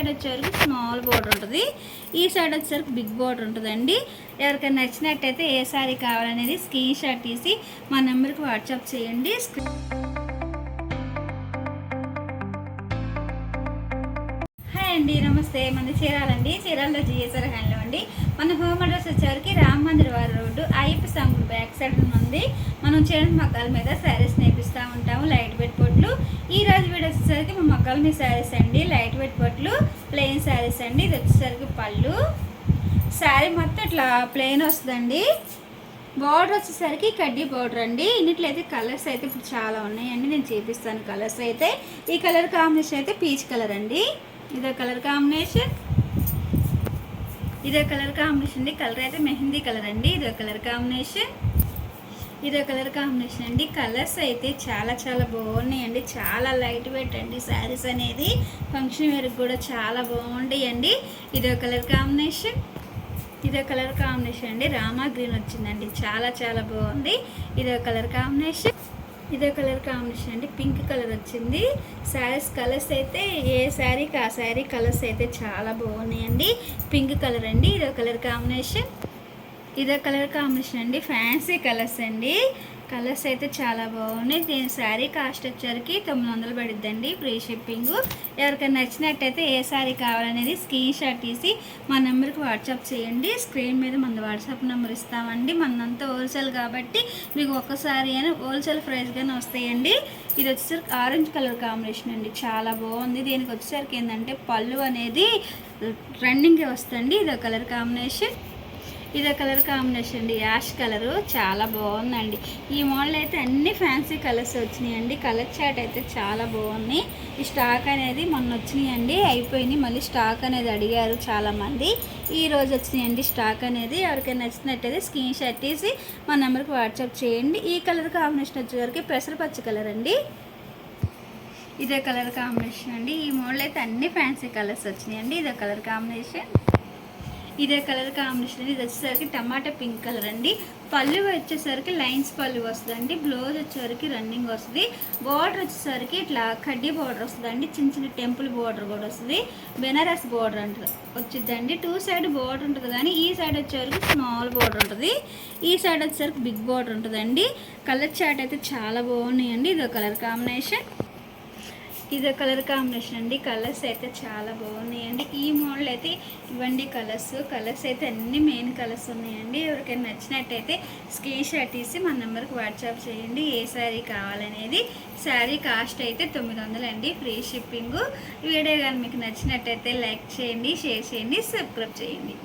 Side వచ్చేవరకు small border ఉంటుంది, ఈ సైడ్ వచ్చేసరికి బిగ్ బోర్డర్ ఉంటుందండి. ఎవరికైనా నచ్చినట్టయితే ఏ శారీ కావాలనేది స్క్రీన్ షాట్ తీసి మా నెంబర్కి వాట్సాప్ చేయండి. హాయ్ అండి, నమస్తే. మన చీరాలండి, చీరాల్లో జిఎస్ఆర్ హ్యాండ్లో అండి. మన హోమ్ అడ్రస్ వచ్చేసరికి రామ్ మందిర్ వారి రోడ్డు, అయ్యప్ప సాంగుడు బ్యాక్ సైడ్ ఉంది. మనం చీరల మగ్గాల మీద శారీస్ నేర్పిస్తూ ఉంటాము, లైట్ వెయిట్ పొట్లు. ఈ రోజు వీడియో వచ్చేసరికి మా మగ్గాల మీద శారీస్ అండి, లైట్ వెయిట్ పొట్లు, ప్లెయిన్ శారీస్ అండి. ఇది వచ్చేసరికి పళ్ళు. శారీ మొత్తం ఇట్లా ప్లెయిన్ వస్తుందండి. బార్డర్ వచ్చేసరికి కడ్డీ బార్డర్ అండి. ఇన్నిట్లో అయితే కలర్స్ అయితే ఇప్పుడు చాలా ఉన్నాయండి, నేను చూపిస్తాను కలర్స్ అయితే. ఈ కలర్ కాంబినేషన్ అయితే పీచ్ కలర్ అండి. ఇదే కలర్ కాంబినేషన్, ఇదే కలర్ కాంబినేషన్ అండి. కలర్ అయితే మెహందీ కలర్ అండి. ఇదే కలర్ కాంబినేషన్, ఇదే కలర్ కాంబినేషన్ అండి. కలర్స్ అయితే చాలా చాలా బాగున్నాయండి, చాలా లైట్ వెయిట్ అండి. శారీస్ అనేది ఫంక్షన్ వేర్కి కూడా చాలా బాగుంటాయండి. ఇదే కలర్ కాంబినేషన్, ఇదే కలర్ కాంబినేషన్ అండి. రామా గ్రీన్ వచ్చిందండి, చాలా చాలా బాగుంది. ఇదే కలర్ కాంబినేషన్, ఇదే కలర్ కాంబినేషన్ అండి. పింక్ కలర్ వచ్చింది. శారీస్ కలర్స్ అయితే ఏ శారీకి ఆ శారీ కలర్స్ అయితే చాలా బాగున్నాయండి. పింక్ కలర్ అండి. ఇదే కలర్ కాంబినేషన్, ఇదే కలర్ కాంబినేషన్ అండి. ఫ్యాన్సీ కలర్స్ అండి. కలర్స్ అయితే చాలా బాగున్నాయి. దీని శారీ కాస్ట్ వచ్చేసరికి 900 పడిద్దండి, ఫ్రీ షిప్పింగ్. ఎవరికైనా నచ్చినట్టయితే ఏ శారీ కావాలనేది స్క్రీన్ షాట్ తీసి మా నెంబర్కి వాట్సాప్ చేయండి. స్క్రీన్ మీద మన వాట్సాప్ నెంబర్ ఇస్తామండి. మనంతా హోల్సేల్ కాబట్టి మీకు ఒక్కసారి అయినా హోల్సేల్ ప్రైస్గానే వస్తాయండి. ఇది వచ్చేసరికి ఆరెంజ్ కలర్ కాంబినేషన్ అండి, చాలా బాగుంది. దీనికి వచ్చేసరికి ఏంటంటే పళ్ళు అనేది రన్నింగ్కి వస్తుంది. ఇదో కలర్ కాంబినేషన్, ఇదే కలర్ కాంబినేషన్ అండి, యాష్ కలరు, చాలా బాగుందండి. ఈ మోడల్ అయితే అన్ని ఫ్యాన్సీ కలర్స్ వచ్చినాయండి. కలర్ చాట్ అయితే చాలా బాగున్నాయి. ఈ స్టాక్ అనేది మొన్న వచ్చినాయండి, అయిపోయినాయి. మళ్ళీ స్టాక్ అనేది అడిగారు చాలామంది. ఈ రోజు వచ్చినాయండి స్టాక్ అనేది. ఎవరికైనా నచ్చినట్టయితే స్క్రీన్ షాట్ తీసి మా నెంబర్కి వాట్సాప్ చేయండి. ఈ కలర్ కాంబినేషన్ వచ్చేసరికి పెసరపచ్చ కలర్ అండి. ఇదే కలర్ కాంబినేషన్ అండి. ఈ మోడల్ అయితే అన్ని ఫ్యాన్సీ కలర్స్ వచ్చినాయండి. ఇదే కలర్ కాంబినేషన్, ఇదే కలర్ కాంబినేషన్. ఇది వచ్చేసరికి టమాటా పింక్ కలర్ అండి. పళ్ళు వచ్చేసరికి లైన్స్ పళ్ళు వస్తుందండి. బ్లౌజ్ వచ్చేసరికి రన్నింగ్ వస్తుంది. బార్డర్ వచ్చేసరికి ఇట్లా కడ్డీ బార్డర్ వస్తుందండి. చిన్న చిన్న టెంపుల్ బార్డర్ కూడా వస్తుంది. బెనారస్ బార్డర్ అంటారు వచ్చిందండి. 2 సైడ్ బార్డర్ ఉంటుంది, కానీ ఈ సైడ్ వచ్చేసరికి స్మాల్ బార్డర్ ఉంటుంది, ఈ సైడ్ వచ్చేసరికి బిగ్ బార్డర్ ఉంటుందండి. కలర్ చాట్ అయితే చాలా బాగున్నాయండి. ఇదో కలర్ కాంబినేషన్, ఇదే కలర్ కాంబినేషన్ అండి. కలర్స్ అయితే చాలా బాగున్నాయండి. ఈ మోడల్ అయితే ఇవ్వండి కలర్స్ అయితే అన్ని మెయిన్ కలర్స్ ఉన్నాయండి. ఎవరికైనా నచ్చినట్టయితే స్క్రీన్ షాట్ తీసి మన నెంబర్కి వాట్సాప్ చేయండి ఏ శారీ కావాలనేది. శారీ కాస్ట్ అయితే 900 అండి, ఫ్రీ షిప్పింగ్. వీడియో కానీ మీకు నచ్చినట్టయితే లైక్ చేయండి, షేర్ చేయండి, సబ్స్క్రైబ్ చేయండి.